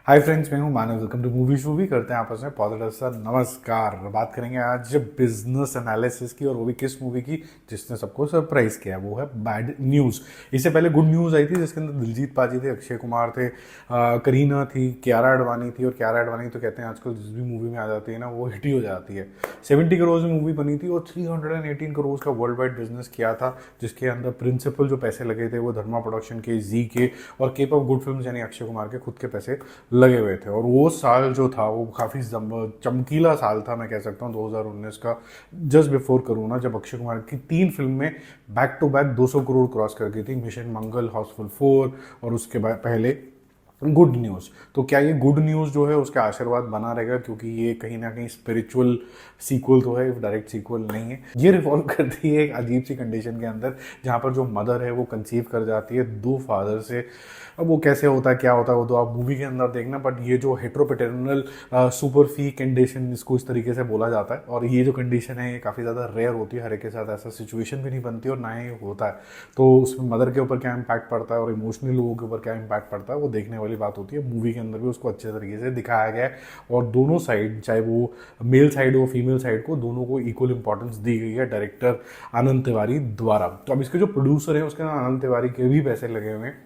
Hi friends, मैं हूं मानव। Welcome two movie करते हैं आपस में पॉजिटिव सा नमस्कार। बात करेंगे आज बिजनेस एनालिसिस की, और वो भी किस मूवी की जिसने सबको सरप्राइज किया। वो है बैड न्यूज़। इससे पहले गुड न्यूज़ आई थी जिसके अंदर दिलजीत पाजी थे, अक्षय कुमार थे, करीना थी, कियारा आडवाणी थी। और कियारा आडवाणी तो कहते हैं आजकल जिस भी मूवी में आ जाती है ना वो हिट ही हो जाती है। 70 करोड़ में मूवी बनी थी और 318 करोड़ का वर्ल्ड वाइड बिजनेस किया था, जिसके अंदर प्रिंसिपल जो पैसे लगे थे वो धर्मा प्रोडक्शन के, जी के और केप ऑफ गुड फिल्म यानी अक्षय कुमार के खुद के पैसे लगे हुए थे। और वो साल जो था वो काफ़ी चमकीला साल था, मैं कह सकता हूँ 2019 का, जस्ट बिफोर कोरोना, जब अक्षय कुमार की 3 फिल्में back to back 200 crore cross कर गई थी। मिशन मंगल, हाउसफुल 4 और उसके बाद पहले गुड न्यूज़। तो क्या ये गुड न्यूज़ जो है उसका आशीर्वाद बना रहेगा, क्योंकि ये कहीं ना कहीं स्पिरिचुअल सीक्वल तो है, डायरेक्ट सीक्वल नहीं है। ये रिवॉल्व करती है एक अजीब सी कंडीशन के अंदर, जहाँ पर जो मदर है वो कंसीव कर जाती है 2 फादर से। अब वो कैसे होता है, क्या होता है, वो तो आप मूवी के अंदर देखना। बट ये जो हेट्रोपेटर्नल सुपर फी कंडीशन, इसको इस तरीके से बोला जाता है, और ये जो कंडीशन है ये काफ़ी ज़्यादा रेयर होती है। हर एक के साथ ऐसा सिचुएशन भी नहीं बनती और ना ही होता है। तो उसमें मदर के ऊपर क्या इम्पैक्ट पड़ता है और इमोशनली लोगों के ऊपर क्या इम्पैक्ट पड़ता है, वो देखने वाली बात होती है। मूवी के अंदर भी उसको अच्छे तरीके से दिखाया गया है, और दोनों साइड, चाहे वो मेल साइड हो फीमेल साइड को, दोनों को इक्वल इंपॉर्टेंस दी गई है डायरेक्टर आनंद तिवारी द्वारा। तो अब इसके जो प्रोड्यूसर हैं उसके नाम आनंद तिवारी के भी पैसे लगे हुए हैं।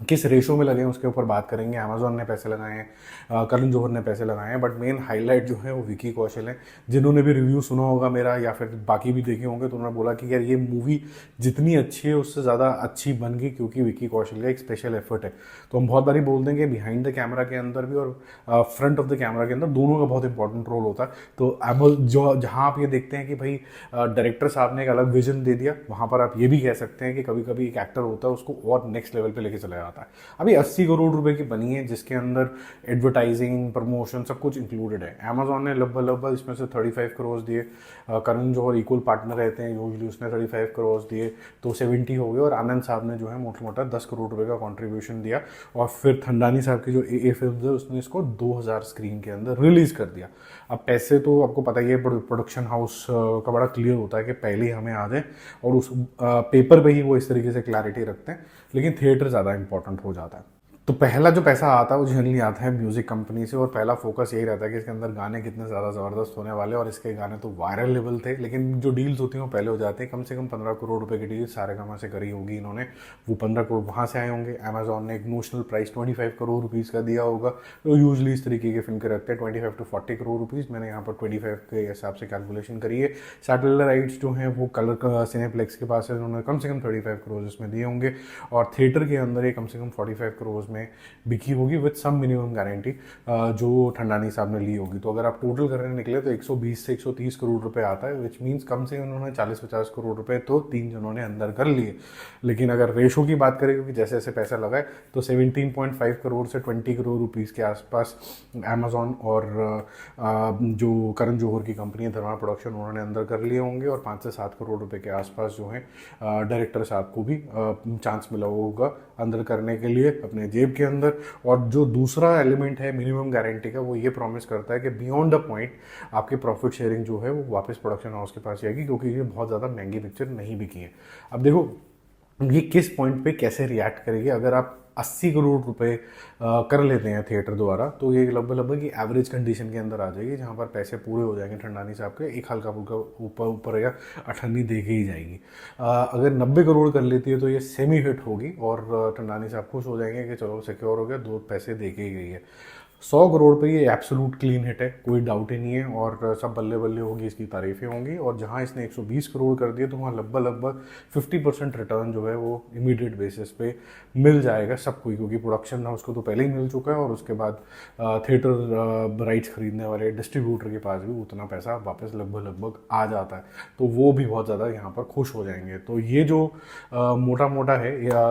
किस रेशो में लगे हैं उसके ऊपर बात करेंगे। अमेजोन ने पैसे लगाए हैं, करण जौहर ने पैसे लगाए हैं, बट मेन हाईलाइट जो है वो विकी कौशल है। जिन्होंने भी रिव्यू सुना होगा मेरा या फिर बाकी भी देखे होंगे तो उन्होंने बोला कि यार ये मूवी जितनी अच्छी है उससे ज़्यादा अच्छी बन गई क्योंकि विकी कौशल का एक स्पेशल एफर्ट है। तो हम बहुत बारी बोलते हैं कि बिहाइंड द कैमरा के अंदर भी और फ्रंट ऑफ द कैमरा के अंदर दोनों का बहुत इंपॉर्टेंट रोल होता है। तो जो जहाँ आप ये देखते हैं कि भाई डायरेक्टर साहब ने एक अलग विजन दे दिया, वहाँ पर आप ये भी कह सकते हैं कि कभी कभी एक एक्टर होता है उसको और नेक्स्ट लेवल पे लेके चला जाता है। अभी 80 करोड़ रुपए की बनी है, जिसके अंदर एडवर्टाइजिंग, प्रमोशन सब कुछ इंक्लूडेड है। अमेजोन ने लगभग इसमें से 35 करोड़ दिए। करण जौहर इक्वल पार्टनर रहते हैं यूजली, उसने 35 करोड़ दिए, तो 70 हो गए। और आनंद साहब ने जो है मोटा मोटा 10 करोड़ रुपए का कॉन्ट्रीब्यूशन दिया। और फिर थंडानी साहब की जो ए फिल्म है उसने इसको 2000 स्क्रीन के अंदर रिलीज कर दिया। अब पैसे तो आपको पता ही है, प्रोडक्शन हाउस का बड़ा क्लियर होता है कि पहले ही हमें आ जाए, और उस पेपर पे ही वो इस तरीके से क्लैरिटी रखते हैं, लेकिन थिएटर ज़्यादा इंपॉर्टेंट हो जाता है। तो पहला जो पैसा आता है वो जनरली आता है म्यूज़िक कंपनी से, और पहला फोकस यही रहता है कि इसके अंदर गाने कितने ज़्यादा ज़बरदस्त होने वाले, और इसके गाने तो वायरल लेवल थे। लेकिन जो डील्स होती हैं वो पहले हो जाते हैं। कम से कम 15 करोड़ रुपए की डील सारेगामा से करी होगी इन्होंने, वो 15 करोड़ वहाँ से आए होंगे। अमेजॉन ने एक नोशनल प्राइस 25 करोड़ रुपीज़ का दिया होगा। तो यूजली इस तरीके के फिल्म के रखते हैं 25 to 40 करोड़ रुपीज़। मैंने यहाँ पर 25 के हिसाब से कैलकुलेशन करी है। सैटेलाइट राइट्स जो हैं वो कलर का सिनेप्लेक्स के पास है, उन्होंने कम से कम 35 करोड़ इसमें दिए होंगे। और थिएटर के अंदर ये कम से कम 45 करोड़ में बिकी होगी विद सम मिनिमम गारंटी जो ठंडानी साहब ने ली होगी। तो अगर आप टोटल करने निकले तो 120 से 130 करोड़ रुपए आता है, विच मीन्स कम से उन्होंने 40-50 करोड़ रुपए तो 3 जनों ने अंदर कर लिए। लेकिन अगर रेशो की बात करें, क्योंकि जैसे जैसे पैसा लगा है, तो 17.5 करोड़ से 20 करोड़ रुपीज़ के आसपास अमेजॉन और जो करण जौहर की कंपनी है धर्मा प्रोडक्शन, उन्होंने अंदर कर लिए होंगे। और 5 से 7 करोड़ रुपए के आसपास जो है डायरेक्टर साहब को भी चांस मिला होगा अंदर करने के लिए अपने जेब के अंदर। और जो दूसरा एलिमेंट है मिनिमम गारंटी का, वो ये प्रॉमिस करता है कि बियॉन्ड द पॉइंट आपकी प्रॉफिट शेयरिंग जो है वो वापस प्रोडक्शन हाउस के पास जाएगी, क्योंकि ये बहुत ज़्यादा महंगी पिक्चर नहीं बिकी है। अब देखो ये किस पॉइंट पे कैसे रिएक्ट करेगी। अगर आप 80 करोड़ रुपए कर लेते हैं थिएटर द्वारा, तो ये लगभग की एवरेज कंडीशन के अंदर आ जाएगी, जहाँ पर पैसे पूरे हो जाएंगे ठंडानी साहब के। एक हल्का फुल्का ऊपर ऊपर या अठन्नी दे के ही जाएगी। अगर 90 करोड़ कर लेती है तो ये सेमी हिट होगी, और ठंडानी साहब खुश हो जाएंगे कि चलो सिक्योर हो गया, 2 पैसे दे के ही गई है। 100 करोड़ पे ये एब्सोलूट क्लीन हिट है, कोई डाउट ही नहीं है, और सब बल्ले बल्ले होगी, इसकी तारीफें होंगी। और जहाँ इसने 120 करोड़ कर दिए, तो वहाँ लगभग 50% रिटर्न जो है वो इमीडिएट बेसिस पे मिल जाएगा सबको ही, क्योंकि प्रोडक्शन हाउस को तो पहले ही मिल चुका है, और उसके बाद थिएटर राइट्स खरीदने वाले डिस्ट्रीब्यूटर के पास भी उतना पैसा वापस लगभग आ जाता है। तो वो भी बहुत ज़्यादा यहाँ पर खुश हो जाएंगे। तो ये जो मोटा मोटा है या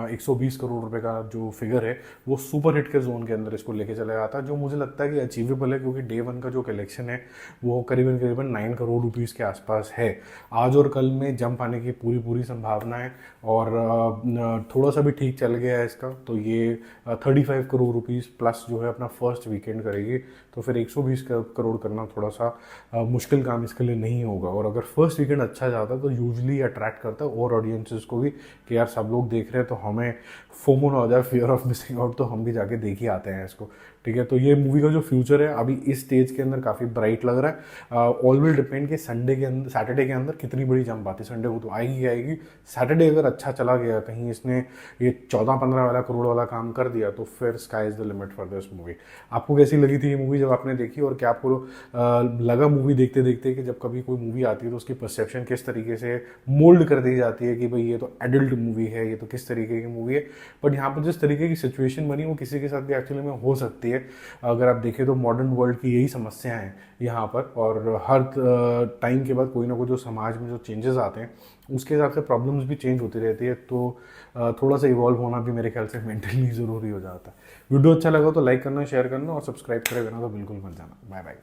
120 करोड़ रुपए का जो फिगर है, वो सुपर हिट के जोन के अंदर इसको लेके चला आता है, जो मुझे लगता है कि अचीवेबल है, क्योंकि डे वन का जो कलेक्शन है वो करीबन 9 करोड़ रुपीज़ के आसपास है। आज और कल में जंप आने की पूरी संभावना है, और थोड़ा सा भी ठीक चल गया है इसका, तो ये 35 करोड़ रुपीज़ प्लस जो है अपना फर्स्ट वीकेंड करेगी। तो फिर 120 करोड़ करना थोड़ा सा मुश्किल काम इसके लिए नहीं होगा। और अगर फर्स्ट वीकेंड अच्छा जाता है तो यूजली अट्रैक्ट करता है और ऑडियंसेस को भी कि यार सब लोग देख रहे हैं तो हमें फोमो ना हो जाए, फियर ऑफ मिसिंग आउट, तो हम भी जाके देख ही आते हैं इसको। ठीक है, तो ये मूवी का जो फ्यूचर है अभी इस स्टेज के अंदर काफ़ी ब्राइट लग रहा है। ऑल विल डिपेंड कि संडे के अंदर, सैटरडे के अंदर कितनी बड़ी जंप आती है। संडे को तो आएगी ही आएगी, सैटरडे अगर अच्छा चला गया, कहीं इसने ये 14-15 वाला करोड़ वाला काम कर दिया, तो फिर sky is the limit for this movie. आपको कैसी लगी थी ये मूवी जब आपने देखी, और क्या आपको लगा मूवी देखते देखते कि जब कभी कोई मूवी आती है तो उसकी परसेप्शन किस तरीके से मोल्ड कर दी जाती है कि भाई ये तो एडल्ट मूवी है, ये तो किस तरीके की मूवी है। बट यहाँ पर जिस तरीके की सिचुएशन बनी वो किसी के साथ भी एक्चुअली में हो सकती है। अगर आप देखें तो मॉडर्न वर्ल्ड की यही समस्याएं हैं यहाँ पर, और हर टाइम के बाद कोई ना कोई जो समाज में जो चेंजेस आते हैं उसके हिसाब से प्रॉब्लम्स भी चेंज होती रहती है। तो थोड़ा सा इवॉल्व होना भी मेरे ख्याल से मेंटली ज़रूरी हो जाता है। वीडियो अच्छा लगा तो लाइक करना, शेयर करना और सब्सक्राइब करे बिना तो बिल्कुल मत जाना। Bye bye.